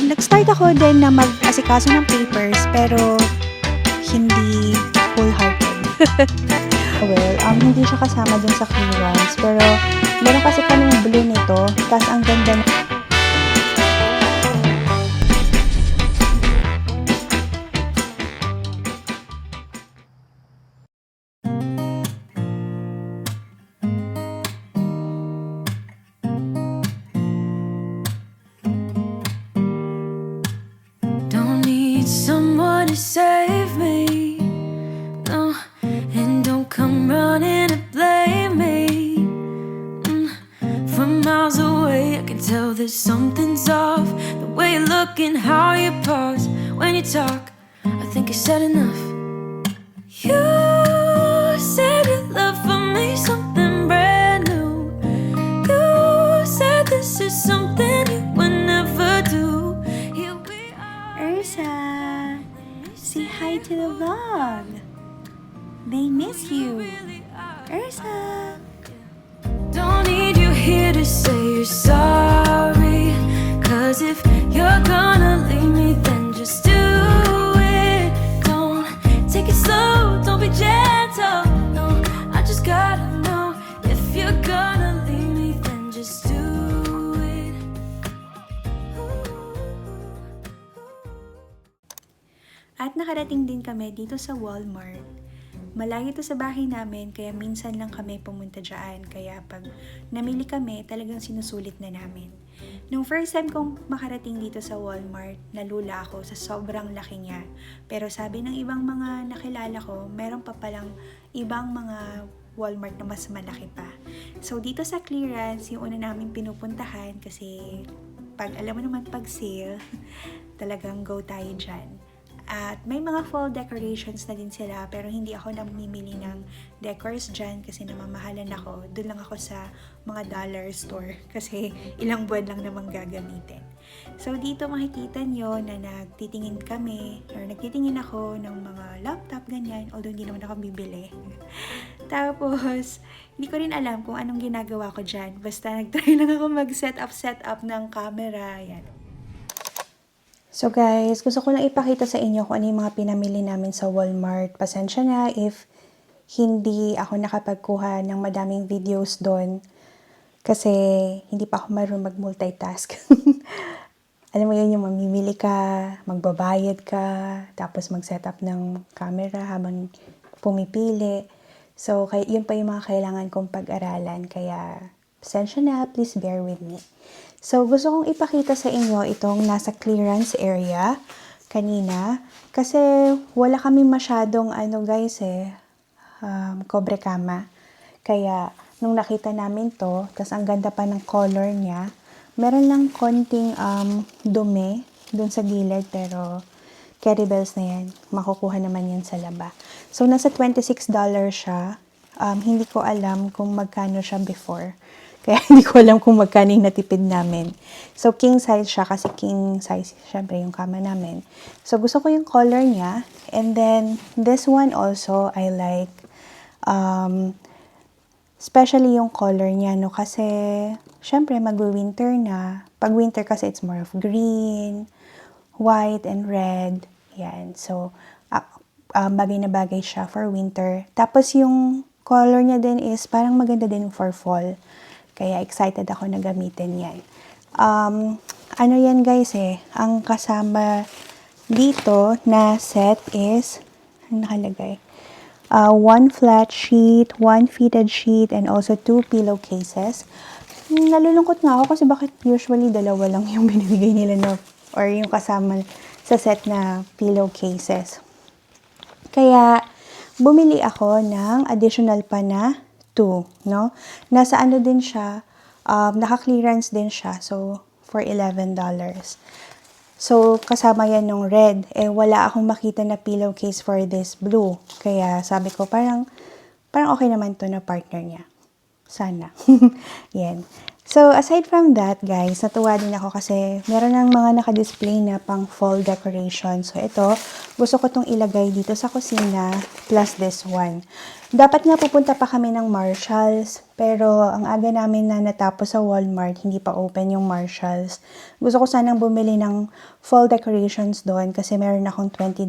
nag-start ako din na mag-asikaso ng papers, pero hindi wholehearted. Well, hindi siya kasama dun sa clearance, pero meron kasi kaming blue nito, tas ang ganda na. Don't need someone to save me, no, and don't come running to blame me. From miles away I can tell that something's off. The way you look and how you pause when you talk, I think you said enough. You said your love for me something brand new. You said this is something you would never do. Here we are. Ursa, say hi to the vlog. They miss you. Ursa. Don't need you here to say you're sorry, 'cause if you're gonna leave me, then just do it. Don't take it slow, don't be gentle. No, I just gotta know, if you're gonna leave me, then just do it. At nakarating din kami dito sa Walmart. Malayo to sa bahay namin, kaya minsan lang kami pumunta dyan. Kaya pag namili kami, talagang sinusulit na namin. Nung first time kong makarating dito sa Walmart, nalula ako sa sobrang laki niya. Pero sabi ng ibang mga nakilala ko, meron pa palang ibang mga Walmart na mas malaki pa. So dito sa clearance, yung una namin pinupuntahan kasi alam mo naman pag sale, talagang go tayo dyan. At may mga fall decorations na din sila, pero hindi ako namimili ng decors dyan kasi namamahalan ako. Doon lang ako sa mga dollar store kasi ilang buwan lang namang gagamitin. So dito makikita nyo na nagtitingin kami or nagtitingin ako ng mga laptop ganyan, although hindi naman ako bibili. Tapos hindi ko rin alam kung anong ginagawa ko dyan. Basta nagtry lang ako mag-set up ng camera. Yan. So guys, gusto ko lang ipakita sa inyo kung ano yung mga pinamili namin sa Walmart. Pasensya na if hindi ako nakapagkuha ng madaming videos doon kasi hindi pa ako marunong mag-multitask. Alam mo yun, yung mamimili ka, magbabayad ka, tapos mag-setup ng camera habang pumipili. So, yun pa yung mga kailangan kong pag-aralan. Kaya, pasensya na, please bear with me. So, gusto kong ipakita sa inyo itong nasa clearance area kanina. Kasi wala kami masyadong kobre kama. Kaya, nung nakita namin to, tas ang ganda pa ng color niya, meron lang konting dumi dun sa gilid, pero carry bells na yan. Makukuha naman yan sa laba. So, nasa $26 siya. Hindi ko alam kung magkano siya before. Kaya hindi ko alam kung magkano yung natipid namin. So, king size siya kasi king size, syempre, yung kama namin. So, gusto ko yung color niya. And then, this one also, I like. Especially yung color niya, no? Kasi, syempre, mag-winter na. Pag winter kasi, it's more of green, white, and red. Yan. So, bagay na bagay siya for winter. Tapos, yung color niya din is parang maganda din for fall. Kaya excited ako na gamitin yan. Ano yan guys ang kasama dito na set is, nakalagay, 1 flat sheet, 1 fitted sheet, and also 2 pillowcases. Nalulungkot nga ako kasi bakit usually dalawa lang yung binibigay nila na, or yung kasama sa set na pillowcases. Kaya, bumili ako ng additional pa na 2, no? Nasa ano din siya, naka-clearance din siya. So, for $11. So, kasama yan ng red. Wala akong makita na pillowcase for this blue. Kaya, sabi ko, parang okay naman to na partner niya. Sana. Yan. So, aside from that, guys, natuwa din ako kasi meron ng mga naka-display na pang fall decoration. So, ito, gusto ko itong ilagay dito sa kusina plus this one. Dapat nga pupunta pa kami ng Marshalls, pero ang aga namin na natapos sa Walmart, hindi pa open yung Marshalls. Gusto ko sanang bumili ng fall decorations doon kasi meron akong $20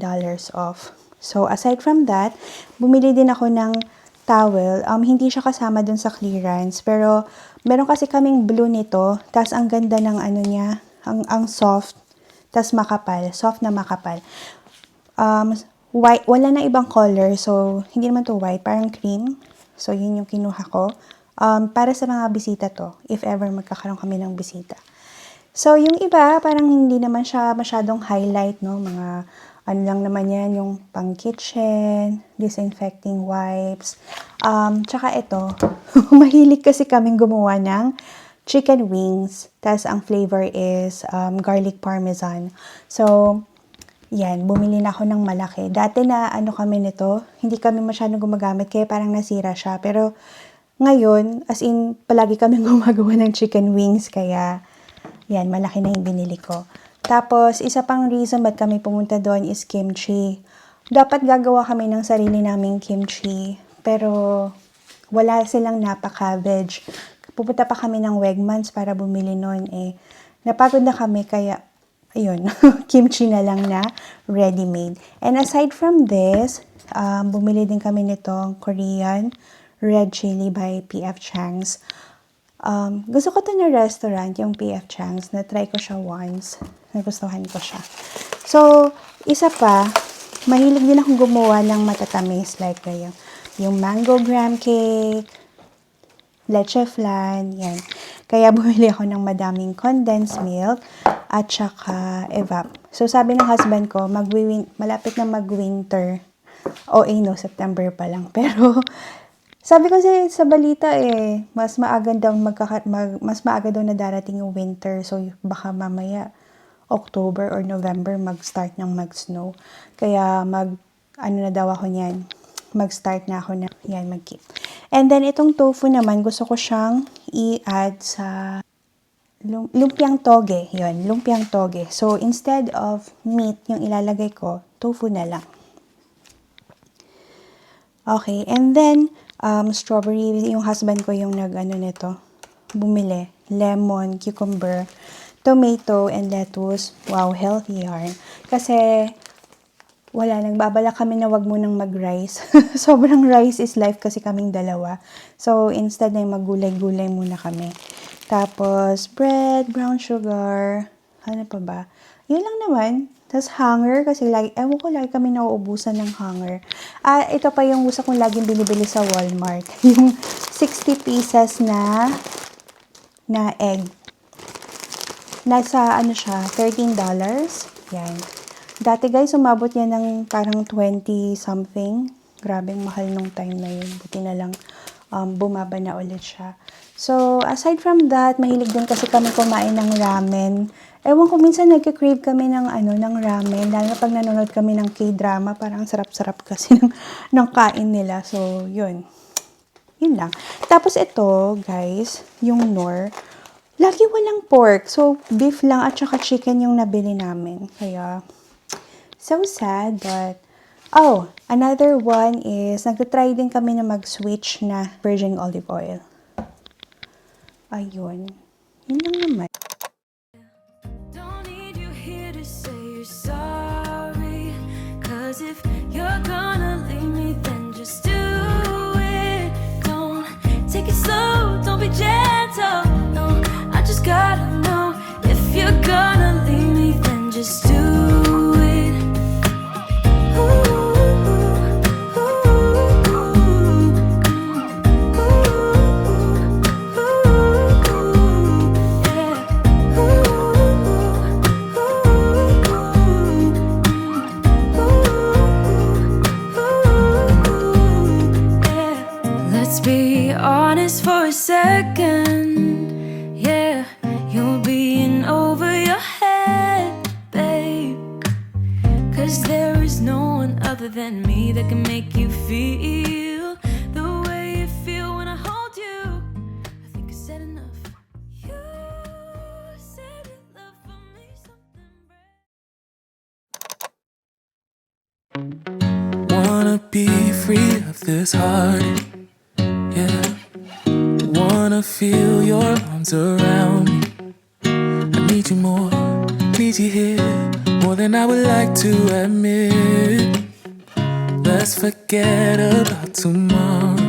off. So, aside from that, bumili din ako ng towel. Hindi siya kasama dun sa clearance, pero meron kasi kaming blue nito, tas ang ganda ng ano niya, ang soft, tas makapal, soft na makapal. White, wala na ibang color, so hindi naman to white, parang cream. So yun yung kinuha ko. Para sa mga bisita to, if ever magkakaroon kami ng bisita. So yung iba, parang hindi naman siya masyadong highlight, no, mga ano lang naman yan, yung pang kitchen, disinfecting wipes. Tsaka ito, mahilig kasi kaming gumawa ng chicken wings. Tapos ang flavor is garlic parmesan. So, yan, bumili na ako ng malaki. Dati na ano kami nito, hindi kami masyadong gumagamit kaya parang nasira siya. Pero ngayon, as in, palagi kami gumagawa ng chicken wings. Kaya, yan, malaki na yung binili ko. Tapos, isa pang reason ba't kami pumunta doon is kimchi. Dapat gagawa kami ng sarili naming kimchi. Pero, wala silang napa-cabbage. Pupunta pa kami ng Wegmans para bumili noon. Napagod na kami kaya, ayun, kimchi na lang na ready-made. And aside from this, bumili din kami nitong Korean red chili by P.F. Chang's. Gusto ko to na restaurant, yung P.F. Chang's. Na-try ko siya once. Nagustuhan ko siya. So, isa pa, mahilig din akong gumawa ng matatamis. Like, yung mango graham cake, leche flan, yan. Kaya bumili ako ng madaming condensed milk at saka evap. So, sabi ng husband ko, malapit na mag-winter. No, September pa lang. Pero, sabi ko sa balita mas maaga daw na darating yung winter. So, baka mamaya October or November mag-start ng mag-snow. Kaya ano na daw ako niyan. Mag-start na ako na yan, mag-keep. And then, itong tofu naman, gusto ko siyang i-add sa lumpiang toge. Yun, lumpiang toge. So, instead of meat yung ilalagay ko, tofu na lang. Okay, and then, strawberry, yung husband ko yung nito, bumili. Lemon, cucumber, tomato, and lettuce. Wow, healthy yarn. Kasi, nagbabala kami na wag munang mag-rice. Sobrang rice is life kasi kaming dalawa. So, instead na maggulay-gulay muna kami. Tapos, bread, brown sugar, ano pa ba? Yun lang naman. Tapos, hanger, kasi lagi kami nauubusan ng hanger. Ito pa yung gusto kong laging binibili sa Walmart. Yung 60 pieces na egg. Nasa, $13. Yan. Dati guys, umabot yan ng parang 20 something. Grabeng mahal nung time na yun. Buti na lang bumaba na ulit siya. So, aside from that, mahilig din kasi kami kumain ng ramen. Ewan ko, minsan nagka-crave kami ng ramen. Lalo na pag nanonood kami ng K-drama, parang sarap-sarap kasi ng kain nila. So, yun. Yun lang. Tapos ito, guys, yung Knorr. Lagi walang pork. So, beef lang at saka chicken yung nabili namin. Kaya, so sad, but another one is, nagtatry din kami na mag-switch na virgin olive oil. Ayun. Yun lang naman. Don't need you here to say you're sorry. 'Cause if you're gonna leave me, then just do it. Don't take it slow, don't be gentle. No, I just gotta know if you're gonna leave me, then just do it. Let's be honest for a second. Yeah, you're being over your head, babe. 'Cause there is no one other than me that can make you feel the way you feel when I hold you. I think I said enough. Wanna be free of this heart, yeah. Wanna feel your arms around me. I need you more, need you here, more than I would like to admit. Let's forget about tomorrow,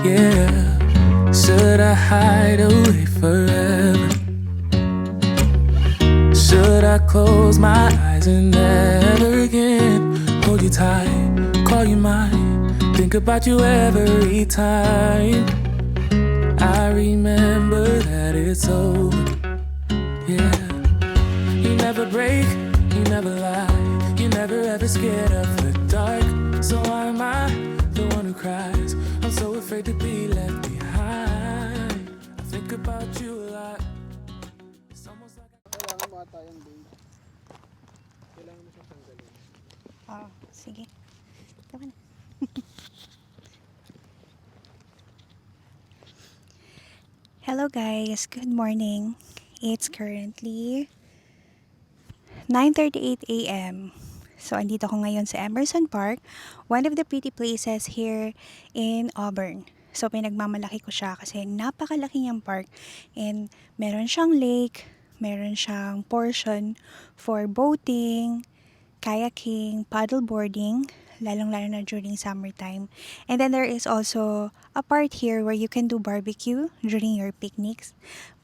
yeah. Should I hide away forever? Should I close my eyes and never again hold you tight, call you mine, think about you every time I remember that it's over, yeah. You never break, you never lie, you never ever scared of the dark. So why am I the one who cries? I'm so afraid to be left behind. I think about you a lot. It's almost like Kailangan mga tayong date. Kailangan mo siyang tanggalin. Oh, sige. Tama na. Hello guys, good morning. It's currently 9:38 a.m. So, andito ko ngayon sa Emerson Park, one of the pretty places here in Auburn. So, pinagmamalaki ko siya kasi napakalaki niyang park and meron siyang lake, meron siyang portion for boating, kayaking, paddleboarding, lalong-lalo na during summertime. And then there is also a part here where you can do barbecue during your picnics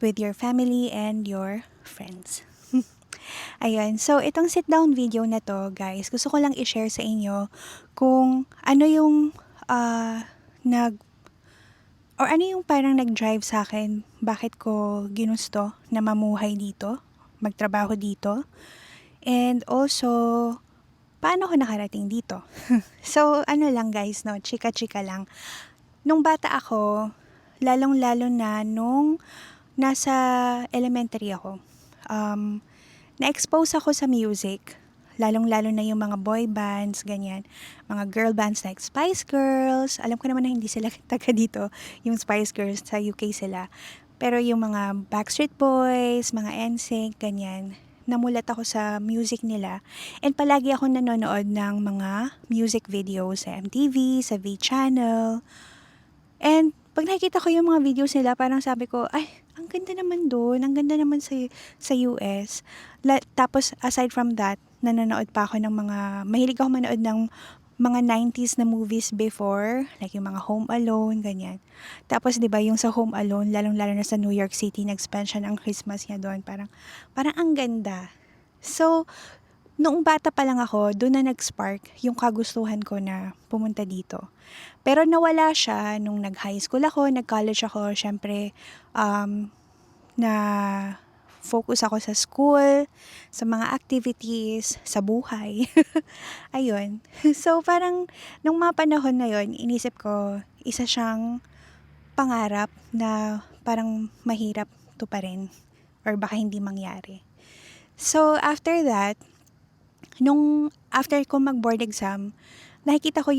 with your family and your friends. Ayun, so itong sit-down video na to, guys, gusto ko lang i-share sa inyo kung ano yung ano yung parang nag-drive sa akin, bakit ko ginusto na mamuhay dito, magtrabaho dito, and also, paano ko nakarating dito? So, ano lang guys, no, chika-chika lang. Nung bata ako, lalong-lalo na nung nasa elementary ako, na-expose ako sa music, lalong-lalo na yung mga boy bands, ganyan. Mga girl bands like Spice Girls. Alam ko naman na hindi sila taga dito, yung Spice Girls, sa UK sila. Pero yung mga Backstreet Boys, mga NSYNC, ganyan. Namulat ako sa music nila. And palagi ako nanonood ng mga music videos sa MTV, sa V-Channel. And pag nakikita ko yung mga videos nila, parang sabi ko, ay, ang ganda naman doon, ang ganda naman sa US. Tapos, aside from that, nanonood pa ako ng mahilig ako manood ng mga 90s na movies before, like yung mga Home Alone, ganyan. Tapos, di ba, yung sa Home Alone, lalong-lalo na sa New York City, nag-spend siya ng Christmas niya doon. Parang ang ganda. So, noong bata pa lang ako, doon na nag-spark yung kagustuhan ko na pumunta dito. Pero nawala siya nung nag-high school ako, nag-college ako, syempre, na focus ako sa school, sa mga activities, sa buhay. Ayun. So, parang, nung mga panahon na yon, inisip ko, isa siyang pangarap na parang mahirap tuparin or baka hindi mangyari. So, after that, after ko mag-board exam, nakikita ko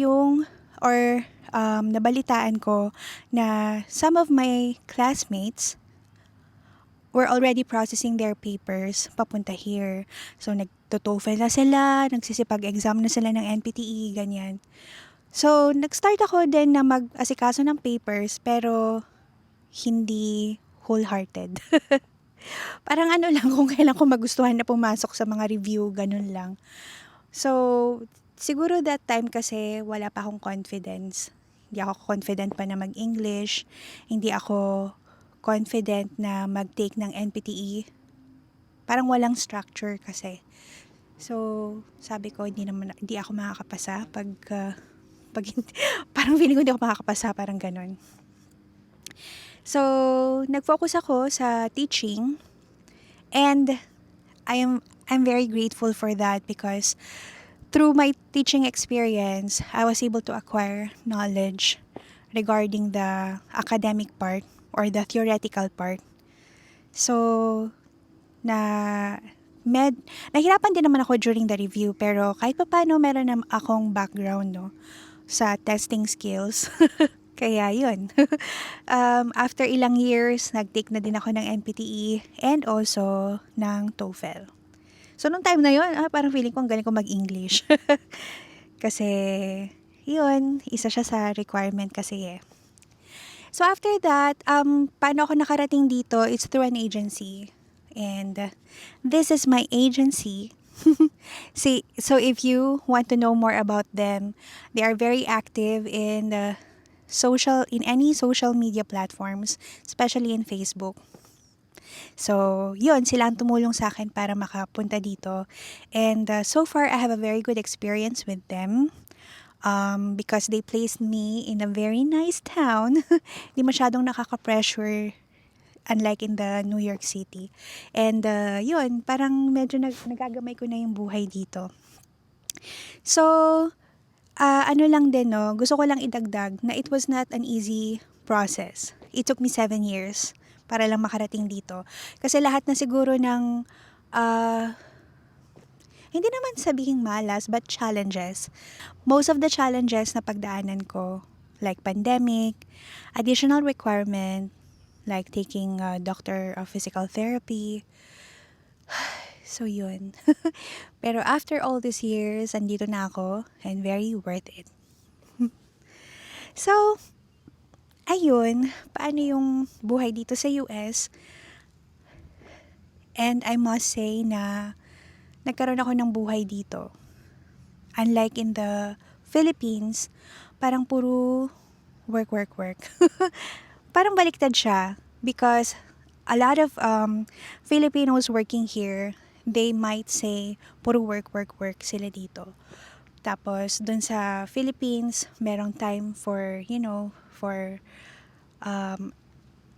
nabalitaan ko na some of my classmates were already processing their papers papunta here. So, nagto-TOEFL na sila, nagsisipag-exam na sila ng NPTE, ganyan. So, nag-start ako din na mag-asikaso ng papers, pero hindi wholehearted. Parang ano lang, kung kailan ko magustuhan na pumasok sa mga review, ganun lang. So, siguro that time kasi wala pa akong confidence. Hindi ako confident pa na mag-English. Hindi ako confident na mag-take ng NPTE. Parang walang structure kasi. So, sabi ko, hindi ako makakapasa pag parang feeling ko hindi ako makakapasa, parang ganun. So, nag-focus ako sa teaching, and I'm very grateful for that because through my teaching experience, I was able to acquire knowledge regarding the academic part or the theoretical part. So, nahirapan din naman ako during the review, pero kahit pa paano meron na akong background, no, sa testing skills. Kaya yun. After ilang years, nag-take na din ako ng NPTE and also ng TOEFL. So, nung time na yun, parang feeling ko ang galing ko mag-English. Kasi, yun, isa siya sa requirement kasi eh. So, after that, paano ako nakarating dito? It's through an agency. And this is my agency. So if you want to know more about them, they are very active in any social media platforms, especially in Facebook. So, yun, sila ang tumulong sa akin para makapunta dito. And so far, I have a very good experience with them. Because they placed me in a very nice town. Di masyadong nakaka-pressure, unlike in the New York City. And yun, parang medyo nagagamay ko na yung buhay dito. So, ano lang din, no, gusto ko lang idagdag na it was not an easy process. It took me 7 years para lang makarating dito. Kasi lahat na siguro ng, hindi naman sabihing malas, but challenges. Most of the challenges na pagdaanan ko, like pandemic, additional requirement, like taking a doctor of physical therapy. So, yun. Pero after all these years, andito na ako and very worth it. So, ayun, paano yung buhay dito sa US? And I must say na nagkaroon ako ng buhay dito. Unlike in the Philippines, parang puro work. Parang baliktad siya because a lot of Filipinos working here, they might say puro work sila dito. Tapos dun sa Philippines, merong time for, for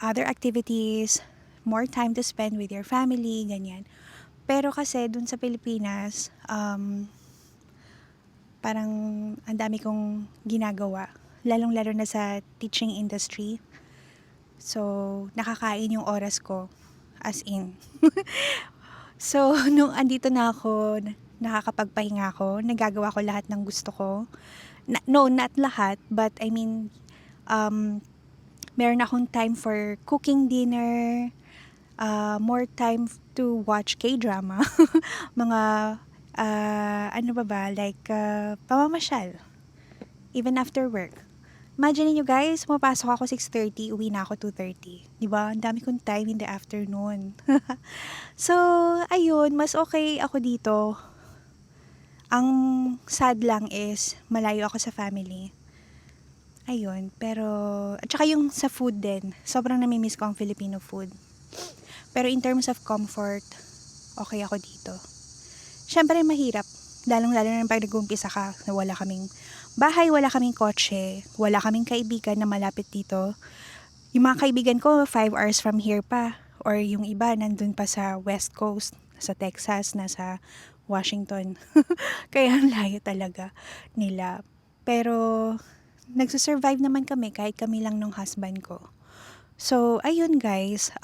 other activities, more time to spend with your family, ganyan. Pero kasi dun sa Pilipinas, parang ang dami kong ginagawa, lalong-lalo na sa teaching industry. So, nakakain yung oras ko, as in. So, nung andito na ako, nakakapagpahinga ako, nagagawa ko lahat ng gusto ko. No, not lahat, but I mean, meron akong time for cooking dinner, more time to watch K-drama, mga, pamamasyal, even after work. Imagine niyo guys, pumapasok ako 6:30, uwi na ako 2:30. Diba? Ang dami kong time in the afternoon. So, ayun, mas okay ako dito. Ang sad lang is, malayo ako sa family. Ayun, pero, at saka yung sa food din, sobrang namimiss ko ang Filipino food. Pero in terms of comfort, okay ako dito. Siyempre mahirap, lalong-lalo na pag nag-umpisa ka, na wala kaming bahay, wala kaming kotse, wala kaming kaibigan na malapit dito. Yung mga kaibigan ko, 5 hours from here pa. Or yung iba, nandun pa sa West Coast, sa Texas, nasa Washington. Kaya ang layo talaga nila. Pero, nagsusurvive naman kami kahit kami lang ng husband ko. So, ayun guys,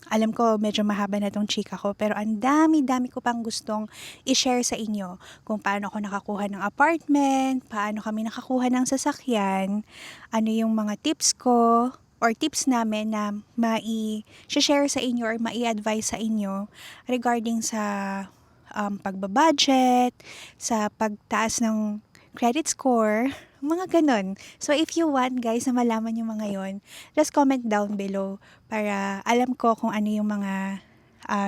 alam ko medyo mahaba na tong chika ko, pero ang dami ko pang gustong i-share sa inyo kung paano ako nakakuha ng apartment, paano kami nakakuha ng sasakyan, ano yung mga tips ko or tips namin na mai-share sa inyo or mai-advise sa inyo regarding sa pagbabudget, sa pagtaas ng credit score, mga ganon. So, if you want, guys, na malaman yung mga yon, just comment down below para alam ko kung ano yung mga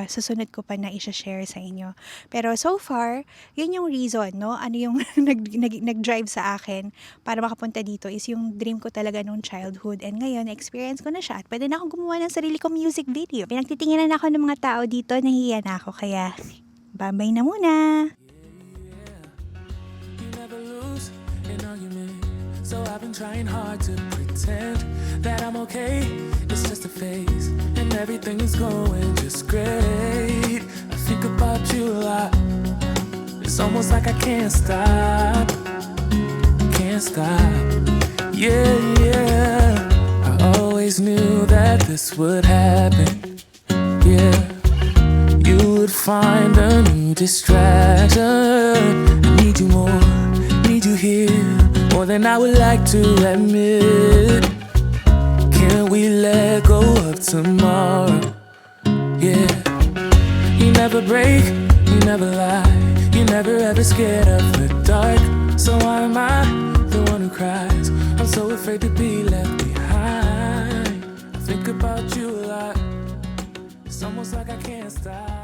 susunod ko pa na i-share sa inyo. Pero so far, yun yung reason, no? Ano yung nag-drive sa akin para makapunta dito is yung dream ko talaga nung childhood. And ngayon, experience ko na siya at pwede na akong gumawa ng sarili kong music video. Pinagtitinginan ako ng mga tao dito, nahihiya na ako. Kaya, bye-bye na muna! So I've been trying hard to pretend that I'm okay. It's just a phase, and everything is going just great. I think about you a lot. It's almost like I can't stop. Can't stop. Yeah. I always knew that this would happen. Yeah. You would find a new distraction. I need you more, need you here. More than I would like to admit. Can we let go of tomorrow? Yeah. You never break, you never lie. You're never ever scared of the dark. So why am I the one who cries? I'm so afraid to be left behind. I think about you a lot. It's almost like I can't stop.